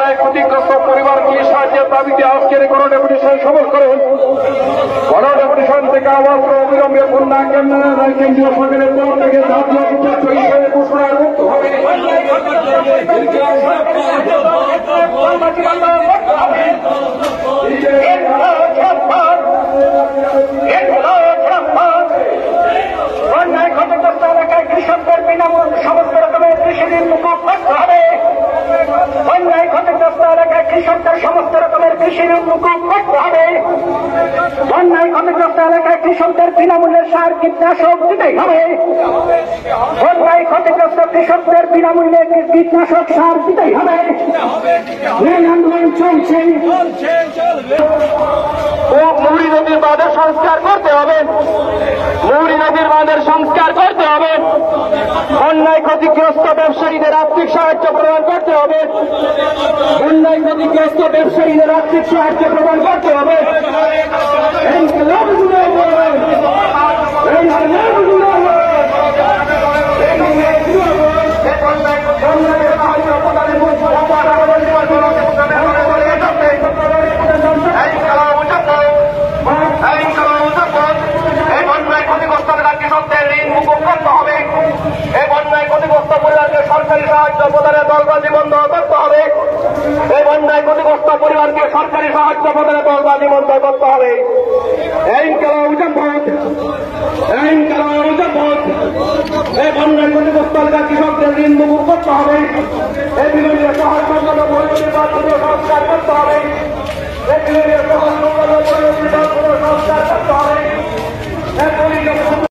বন্যায় ক্ষতিগ্রস্ত পরিবারগুলি সাহায্যের দাবিতে আজকের গণডেপুটেশন সফল করেন। গণডেপুটেশন থেকে অমাত্র অবিলম্বে বন্যা কেন্দ্রীয় সরকারের পক্ষ থেকে জাতীয় বিপর্যয় হিসেবে ঘোষণা করতে হবে। বন্যায় ক্ষতিগ্রস্ত এলাকায় কৃষকদের বিনামূল্য সমস্ত রকমের কৃষি ঋণ মুকুব করতে হবে। বন্যায় ক্ষতিগ্রস্ত এলাকায় কৃষকদের সমস্ত রকমের কৃষি ঋণ মুকুব করতে হবে। বন্যায় ক্ষতিগ্রস্ত এলাকায় কৃষকদের বিনামূল্যে সার কীটনাশক দিতেই হবে। বন্যায় ক্ষতিগ্রস্ত কৃষকদের বিনামূল্যে কীটনাশক সার দিতেই হবে। আন্দোলন চলছে। মুহুরী নদীর বাঁধের সংস্কার করতে হবে। মুহুরী নদীর বাঁধের সংস্কার করতে হবে। বন্যায় ক্ষতিগ্রস্ত ব্যবসায়ীদের আর্থিক সাহায্য প্রদান করতে হবে। বন্যায় ক্ষতিগ্রস্ত ব্যবসায়ীদের আর্থিক সাহায্য প্রদান করতে হবে। সরকারি সাহায্য প্রদানে দলবাজি বন্ধ করতে হবে। এই বন্যায় ক্ষতিগ্রস্ত পরিবারকে সরকারি সাহায্য প্রদানে দলবাজি বন্ধ করতে হবে। এই বন্যায় ক্ষতিগ্রস্ত কৃষকদের ঋণ মুকুব করতে হবে। এই বিভিন্ন সহায় সংস্কার করতে হবে। এই বিভিন্ন সহায় সংস্কার করতে হবে।